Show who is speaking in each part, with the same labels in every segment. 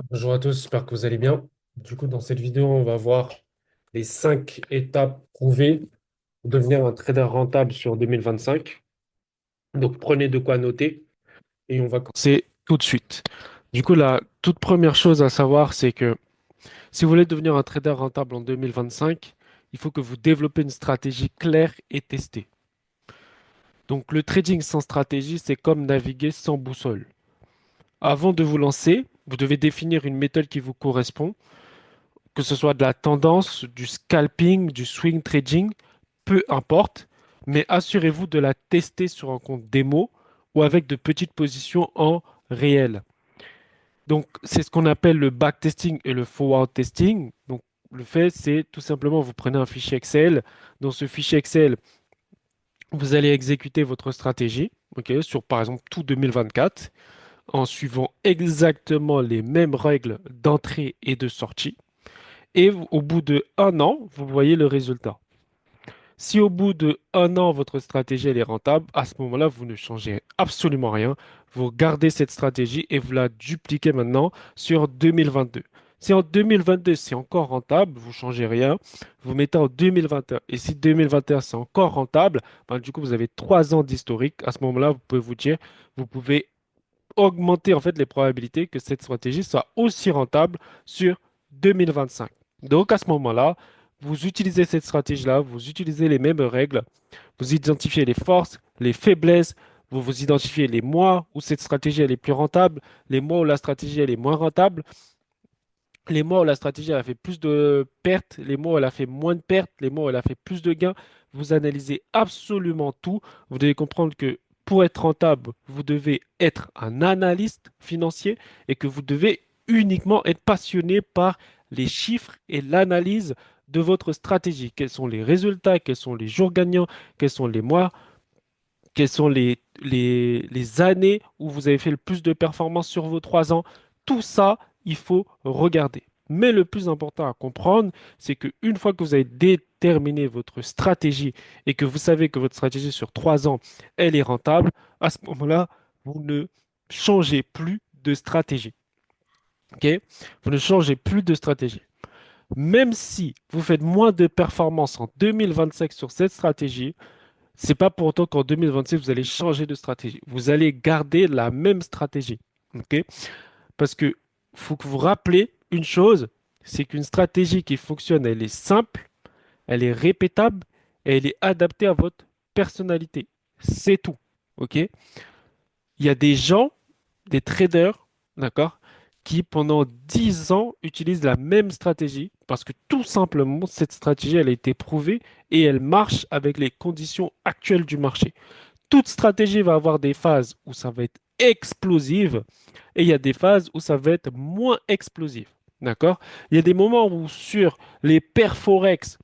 Speaker 1: Bonjour à tous, j'espère que vous allez bien. Du coup, dans cette vidéo, on va voir les 5 étapes prouvées pour devenir un trader rentable sur 2025. Donc, prenez de quoi noter et on va commencer tout de suite. Du coup, la toute première chose à savoir, c'est que si vous voulez devenir un trader rentable en 2025, il faut que vous développez une stratégie claire et testée. Donc, le trading sans stratégie, c'est comme naviguer sans boussole. Avant de vous lancer, vous devez définir une méthode qui vous correspond, que ce soit de la tendance, du scalping, du swing trading, peu importe, mais assurez-vous de la tester sur un compte démo ou avec de petites positions en réel. Donc, c'est ce qu'on appelle le backtesting et le forward testing. Donc, le fait, c'est tout simplement, vous prenez un fichier Excel. Dans ce fichier Excel, vous allez exécuter votre stratégie, ok, sur par exemple tout 2024, en suivant exactement les mêmes règles d'entrée et de sortie. Et au bout de un an, vous voyez le résultat. Si au bout de un an, votre stratégie elle est rentable, à ce moment-là, vous ne changez absolument rien. Vous gardez cette stratégie et vous la dupliquez maintenant sur 2022. Si en 2022, c'est encore rentable, vous ne changez rien, vous mettez en 2021. Et si 2021, c'est encore rentable, ben, du coup, vous avez 3 ans d'historique. À ce moment-là, vous pouvez vous dire, vous pouvez augmenter en fait les probabilités que cette stratégie soit aussi rentable sur 2025. Donc à ce moment-là, vous utilisez cette stratégie-là, vous utilisez les mêmes règles, vous identifiez les forces, les faiblesses, vous identifiez les mois où cette stratégie elle est plus rentable, les mois où la stratégie elle est moins rentable, les mois où la stratégie elle a fait plus de pertes, les mois où elle a fait moins de pertes, les mois où elle a fait plus de gains. Vous analysez absolument tout. Vous devez comprendre que pour être rentable, vous devez être un analyste financier et que vous devez uniquement être passionné par les chiffres et l'analyse de votre stratégie. Quels sont les résultats, quels sont les jours gagnants, quels sont les mois, quelles sont les années où vous avez fait le plus de performances sur vos 3 ans. Tout ça, il faut regarder. Mais le plus important à comprendre, c'est qu'une fois que vous avez déterminé votre stratégie et que vous savez que votre stratégie sur 3 ans, elle est rentable, à ce moment-là, vous ne changez plus de stratégie. OK? Vous ne changez plus de stratégie. Même si vous faites moins de performances en 2025 sur cette stratégie, c'est pas pour autant qu'en 2026, vous allez changer de stratégie. Vous allez garder la même stratégie. OK? Parce que faut que vous rappelez une chose, c'est qu'une stratégie qui fonctionne, elle est simple, elle est répétable et elle est adaptée à votre personnalité. C'est tout. OK? Il y a des gens, des traders, d'accord, qui pendant 10 ans utilisent la même stratégie parce que tout simplement, cette stratégie, elle a été prouvée et elle marche avec les conditions actuelles du marché. Toute stratégie va avoir des phases où ça va être explosive et il y a des phases où ça va être moins explosif. D'accord? Il y a des moments où sur les paires Forex,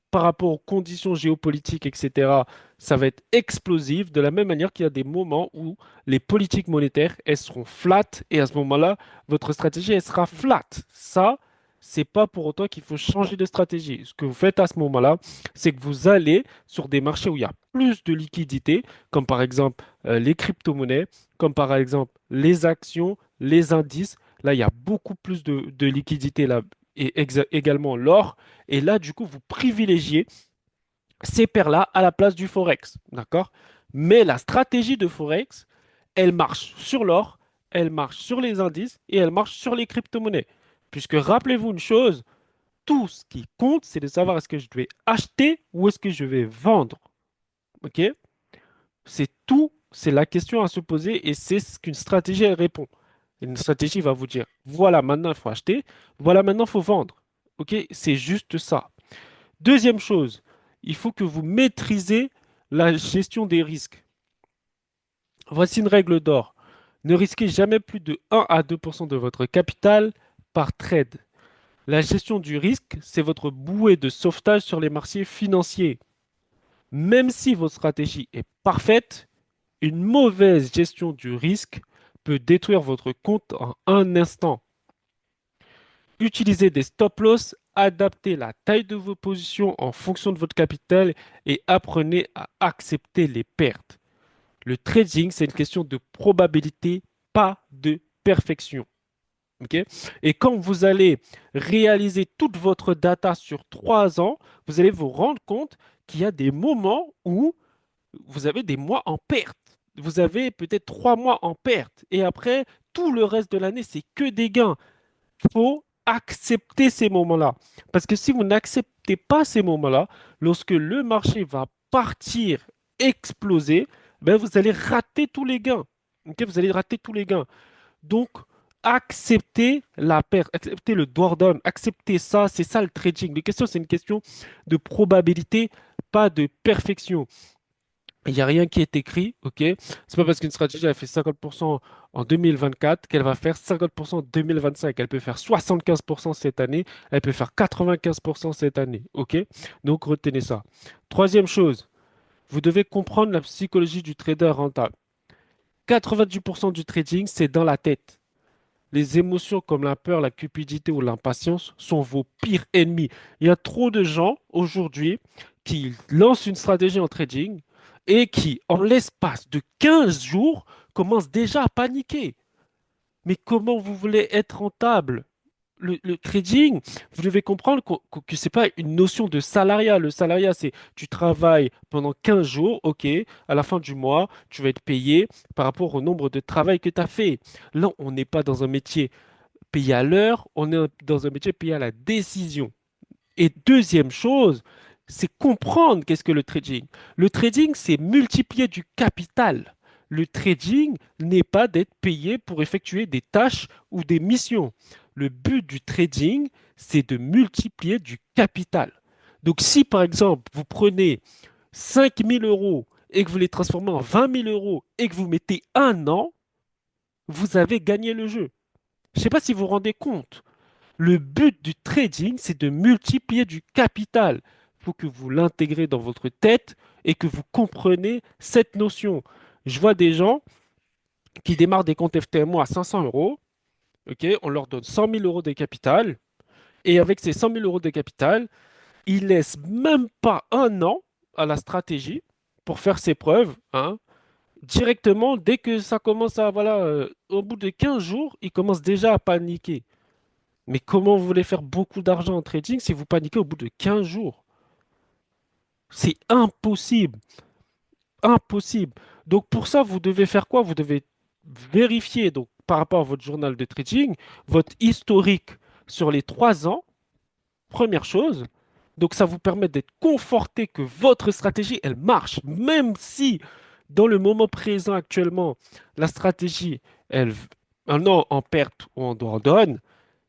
Speaker 1: par rapport aux conditions géopolitiques, etc., ça va être explosif, de la même manière qu'il y a des moments où les politiques monétaires, elles seront flat, et à ce moment-là, votre stratégie, elle sera flat. Ça, c'est pas pour autant qu'il faut changer de stratégie. Ce que vous faites à ce moment-là, c'est que vous allez sur des marchés où il y a plus de liquidités, comme par exemple les crypto-monnaies, comme par exemple les actions, les indices. Là, il y a beaucoup plus de liquidités là, et également l'or. Et là, du coup, vous privilégiez ces paires-là à la place du Forex. D'accord? Mais la stratégie de Forex, elle marche sur l'or, elle marche sur les indices et elle marche sur les crypto-monnaies. Puisque rappelez-vous une chose, tout ce qui compte, c'est de savoir est-ce que je vais acheter ou est-ce que je vais vendre. OK? C'est tout, c'est la question à se poser et c'est ce qu'une stratégie elle répond. Une stratégie va vous dire, voilà, maintenant il faut acheter, voilà, maintenant il faut vendre. OK? C'est juste ça. Deuxième chose, il faut que vous maîtrisez la gestion des risques. Voici une règle d'or. Ne risquez jamais plus de 1 à 2% de votre capital par trade. La gestion du risque, c'est votre bouée de sauvetage sur les marchés financiers. Même si votre stratégie est parfaite, une mauvaise gestion du risque peut détruire votre compte en un instant. Utilisez des stop-loss, adaptez la taille de vos positions en fonction de votre capital et apprenez à accepter les pertes. Le trading, c'est une question de probabilité, pas de perfection.
Speaker 2: OK? Et quand vous allez réaliser toute votre data sur 3 ans, vous allez vous rendre compte qu'il y a des moments où vous avez des mois en perte. Vous avez peut-être 3 mois en perte. Et après, tout le reste de l'année, c'est que des gains. Il faut accepter ces moments-là. Parce que si vous n'acceptez pas ces moments-là, lorsque le marché va partir, exploser, ben vous allez rater tous les gains. Ok, vous allez rater tous les gains. Donc, acceptez la perte, acceptez le drawdown, acceptez ça, c'est ça le trading. La question, c'est une question de probabilité, pas de perfection. Il n'y a rien qui est écrit, ok? C'est pas parce qu'une stratégie a fait 50% en 2024 qu'elle va faire 50% en 2025. Elle peut faire 75% cette année, elle peut faire 95% cette année, ok? Donc retenez ça. Troisième chose, vous devez comprendre la psychologie du trader rentable. 90% du trading, c'est dans la tête. Les émotions comme la peur, la cupidité ou l'impatience sont vos pires ennemis. Il y a trop de gens aujourd'hui qui lancent une stratégie en trading et qui, en l'espace de 15 jours, commencent déjà à paniquer. Mais comment vous voulez être rentable? Le trading, vous devez comprendre que ce n'est pas une notion de salariat. Le salariat, c'est tu travailles pendant 15 jours, ok, à la fin du mois, tu vas être payé par rapport au nombre de travail que tu as fait. Là, on n'est pas dans un métier payé à l'heure, on est dans un métier payé à la décision. Et deuxième chose, c'est comprendre qu'est-ce que le trading. Le trading, c'est multiplier du capital. Le trading n'est pas d'être payé pour effectuer des tâches ou des missions. Le but du trading, c'est de multiplier du capital. Donc si par exemple, vous prenez 5 000 € et que vous les transformez en 20 000 € et que vous mettez un an, vous avez gagné le jeu. Je ne sais pas si vous vous rendez compte. Le but du trading, c'est de multiplier du capital. Il faut que vous l'intégrez dans votre tête et que vous compreniez cette notion. Je vois des gens qui démarrent des comptes FTMO à 500 euros. Ok, on leur donne 100 000 € de capital. Et avec ces 100 000 € de capital, ils laissent même pas un an à la stratégie pour faire ses preuves, hein. Directement, dès que ça commence à, voilà, au bout de 15 jours, ils commencent déjà à paniquer. Mais comment vous voulez faire beaucoup d'argent en trading si vous paniquez au bout de 15 jours? C'est impossible. Impossible. Donc pour ça, vous devez faire quoi? Vous devez vérifier donc par rapport à votre journal de trading, votre historique sur les 3 ans, première chose. Donc ça vous permet d'être conforté que votre stratégie, elle marche, même si dans le moment présent actuellement, la stratégie, elle, un an en perte ou en donne,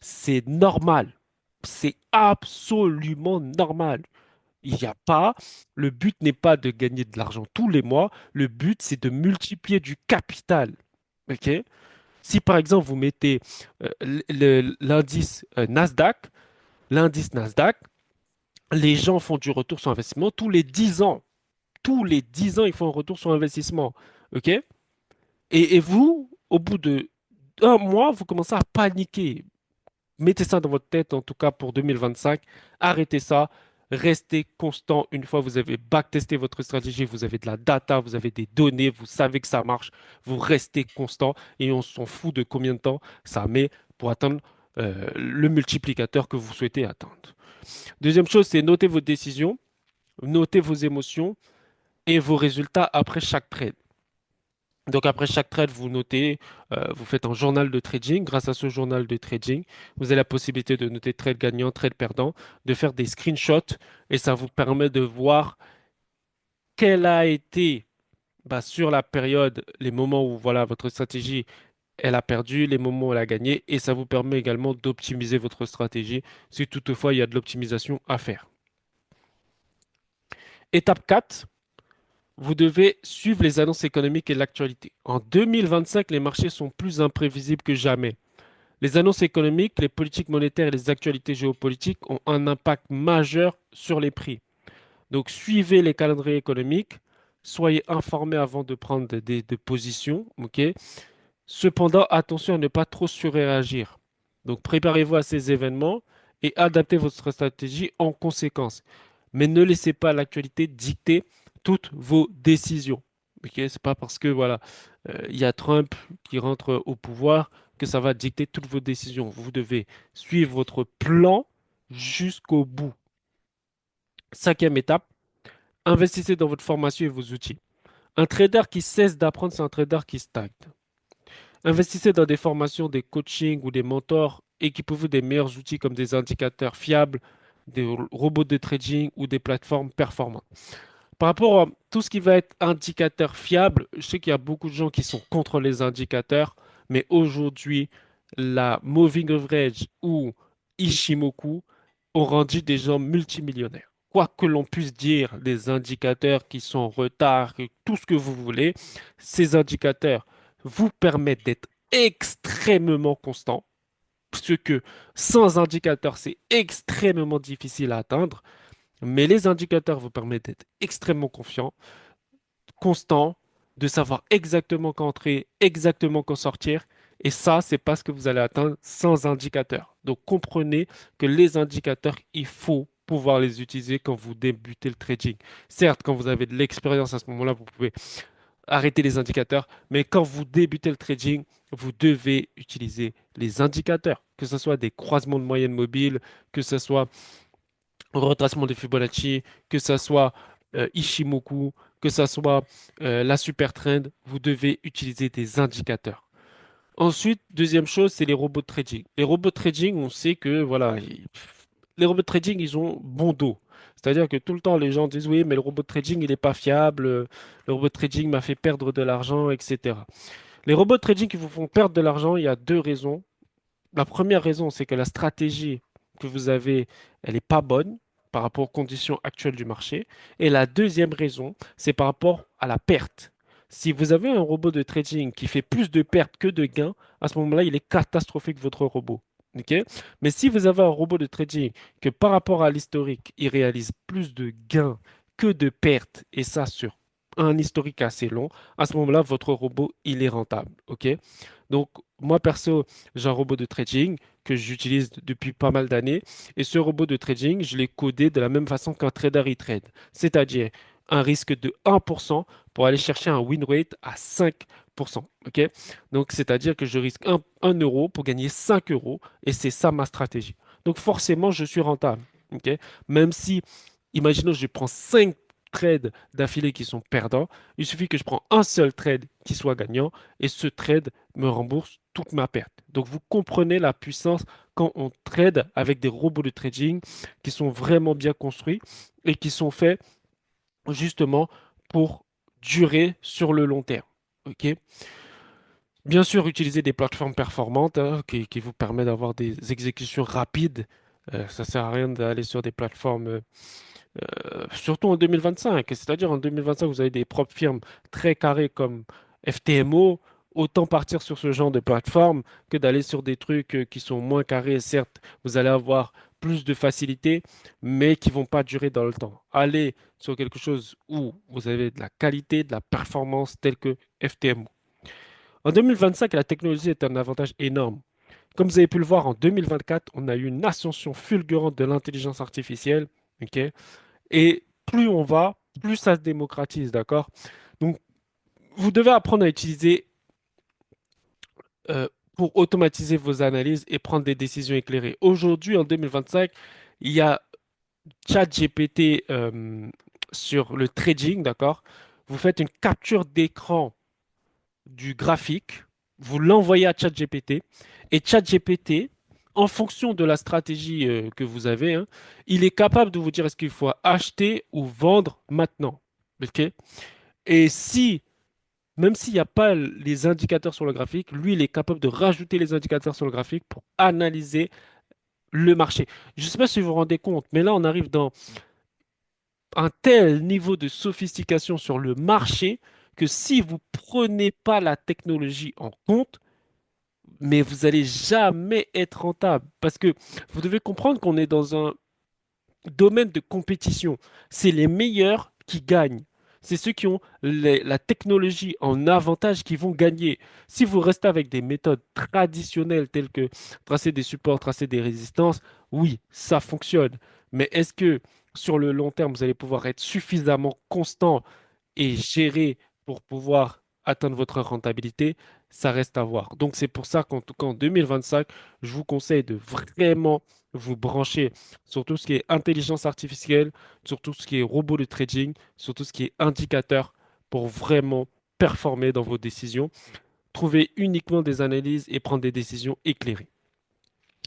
Speaker 2: c'est normal. C'est absolument normal. Il n'y a pas, le but n'est pas de gagner de l'argent tous les mois, le but c'est de multiplier du capital. OK? Si par exemple vous mettez l'indice Nasdaq, les gens font du retour sur investissement tous les 10 ans. Tous les 10 ans, ils font un retour sur investissement. OK? Et vous, au bout de un mois, vous commencez à paniquer. Mettez ça dans votre tête, en tout cas pour 2025. Arrêtez ça. Restez constant. Une fois vous avez backtesté votre stratégie, vous avez de la data, vous avez des données, vous savez que ça marche, vous restez constant et on s'en fout de combien de temps ça met pour atteindre le multiplicateur que vous souhaitez atteindre. Deuxième chose, c'est noter vos décisions, noter vos émotions et vos résultats après chaque trade. Donc après chaque trade, vous notez, vous faites un journal de trading. Grâce à ce journal de trading, vous avez la possibilité de noter trade gagnant, trade perdant, de faire des screenshots et ça vous permet de voir quel a été sur la période, les moments où voilà, votre stratégie, elle a perdu, les moments où elle a gagné et ça vous permet également d'optimiser votre stratégie si toutefois il y a de l'optimisation à faire. Étape 4. Vous devez suivre les annonces économiques et l'actualité. En 2025, les marchés sont plus imprévisibles que jamais. Les annonces économiques, les politiques monétaires et les actualités géopolitiques ont un impact majeur sur les prix. Donc suivez les calendriers économiques, soyez informés avant de prendre des positions, ok? Cependant, attention à ne pas trop surréagir. Donc préparez-vous à ces événements et adaptez votre stratégie en conséquence. Mais ne laissez pas l'actualité dicter toutes vos décisions. Ok, c'est pas parce que voilà, il y a Trump qui rentre au pouvoir, que ça va dicter toutes vos décisions. Vous devez suivre votre plan jusqu'au bout. Cinquième étape, investissez dans votre formation et vos outils. Un trader qui cesse d'apprendre, c'est un trader qui stagne. Investissez dans des formations, des coachings ou des mentors. Équipez-vous des meilleurs outils comme des indicateurs fiables, des robots de trading ou des plateformes performantes. Par rapport à tout ce qui va être indicateur fiable, je sais qu'il y a beaucoup de gens qui sont contre les indicateurs, mais aujourd'hui, la Moving Average ou Ishimoku ont rendu des gens multimillionnaires. Quoi que l'on puisse dire des indicateurs qui sont en retard, et tout ce que vous voulez, ces indicateurs vous permettent d'être extrêmement constant, ce que sans indicateur, c'est extrêmement difficile à atteindre. Mais les indicateurs vous permettent d'être extrêmement confiant, constant, de savoir exactement quand entrer, exactement quand sortir. Et ça, c'est pas ce que vous allez atteindre sans indicateurs. Donc comprenez que les indicateurs, il faut pouvoir les utiliser quand vous débutez le trading. Certes, quand vous avez de l'expérience à ce moment-là, vous pouvez arrêter les indicateurs, mais quand vous débutez le trading, vous devez utiliser les indicateurs, que ce soit des croisements de moyenne mobile, que ce soit retracement de Fibonacci, que ce soit Ishimoku, que ce soit la super trend, vous devez utiliser des indicateurs. Ensuite, deuxième chose, c'est les robots de trading. Les robots de trading, on sait que voilà, les robots de trading, ils ont bon dos. C'est-à-dire que tout le temps, les gens disent oui, mais le robot de trading, il n'est pas fiable. Le robot de trading m'a fait perdre de l'argent, etc. Les robots de trading qui vous font perdre de l'argent, il y a deux raisons. La première raison, c'est que la stratégie que vous avez, elle n'est pas bonne par rapport aux conditions actuelles du marché. Et la deuxième raison, c'est par rapport à la perte. Si vous avez un robot de trading qui fait plus de pertes que de gains, à ce moment-là, il est catastrophique, votre robot. OK? Mais si vous avez un robot de trading que par rapport à l'historique, il réalise plus de gains que de pertes, et ça sur un historique assez long, à ce moment-là, votre robot, il est rentable. OK? Donc, moi, perso, j'ai un robot de trading que j'utilise depuis pas mal d'années. Et ce robot de trading, je l'ai codé de la même façon qu'un trader e-trade. C'est-à-dire un risque de 1% pour aller chercher un win rate à 5%. OK? Donc, c'est-à-dire que je risque 1 euro pour gagner 5 euros. Et c'est ça ma stratégie. Donc, forcément, je suis rentable. OK? Même si, imaginons, je prends 5 trades d'affilée qui sont perdants, il suffit que je prends un seul trade qui soit gagnant et ce trade me rembourse toute ma perte. Donc vous comprenez la puissance quand on trade avec des robots de trading qui sont vraiment bien construits et qui sont faits justement pour durer sur le long terme. OK? Bien sûr, utiliser des plateformes performantes qui vous permettent d'avoir des exécutions rapides. Ça ne sert à rien d'aller sur des plateformes, surtout en 2025. C'est-à-dire en 2025, vous avez des propres firmes très carrées comme FTMO. Autant partir sur ce genre de plateforme que d'aller sur des trucs qui sont moins carrés. Certes, vous allez avoir plus de facilité, mais qui vont pas durer dans le temps. Allez sur quelque chose où vous avez de la qualité, de la performance telle que FTMO. En 2025, la technologie est un avantage énorme. Comme vous avez pu le voir, en 2024, on a eu une ascension fulgurante de l'intelligence artificielle. Ok. Et plus on va, plus ça se démocratise, d'accord? Donc, vous devez apprendre à utiliser euh, pour automatiser vos analyses et prendre des décisions éclairées. Aujourd'hui, en 2025, il y a ChatGPT sur le trading, d'accord? Vous faites une capture d'écran du graphique, vous l'envoyez à ChatGPT et ChatGPT, en fonction de la stratégie que vous avez, hein, il est capable de vous dire est-ce qu'il faut acheter ou vendre maintenant. OK? Et si, même s'il n'y a pas les indicateurs sur le graphique, lui, il est capable de rajouter les indicateurs sur le graphique pour analyser le marché. Je ne sais pas si vous vous rendez compte, mais là, on arrive dans un tel niveau de sophistication sur le marché que si vous prenez pas la technologie en compte, mais vous allez jamais être rentable. Parce que vous devez comprendre qu'on est dans un domaine de compétition. C'est les meilleurs qui gagnent. C'est ceux qui ont la technologie en avantage qui vont gagner. Si vous restez avec des méthodes traditionnelles telles que tracer des supports, tracer des résistances, oui, ça fonctionne. Mais est-ce que sur le long terme, vous allez pouvoir être suffisamment constant et gérer pour pouvoir atteindre votre rentabilité, ça reste à voir. Donc c'est pour ça qu'en tout cas en 2025, je vous conseille de vraiment vous brancher sur tout ce qui est intelligence artificielle, sur tout ce qui est robot de trading, sur tout ce qui est indicateur pour vraiment performer dans vos décisions. Trouver uniquement des analyses et prendre des décisions éclairées.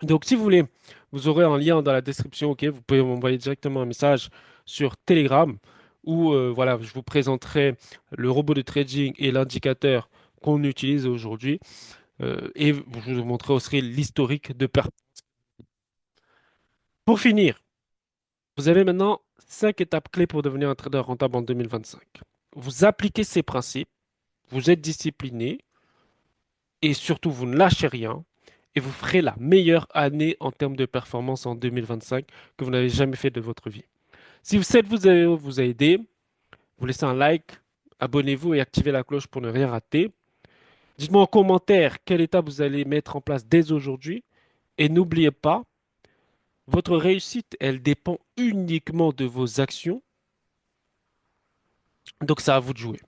Speaker 2: Donc, si vous voulez, vous aurez un lien dans la description, ok? Vous pouvez m'envoyer directement un message sur Telegram où voilà, je vous présenterai le robot de trading et l'indicateur qu'on utilise aujourd'hui et je vous montrerai aussi l'historique de performance. Pour finir, vous avez maintenant 5 étapes clés pour devenir un trader rentable en 2025. Vous appliquez ces principes, vous êtes discipliné et surtout vous ne lâchez rien et vous ferez la meilleure année en termes de performance en 2025 que vous n'avez jamais fait de votre vie. Si cette vidéo vous a aidé, vous laissez un like, abonnez-vous et activez la cloche pour ne rien rater. Dites-moi en commentaire quelle étape vous allez mettre en place dès aujourd'hui. Et n'oubliez pas, votre réussite, elle dépend uniquement de vos actions. Donc c'est à vous de jouer.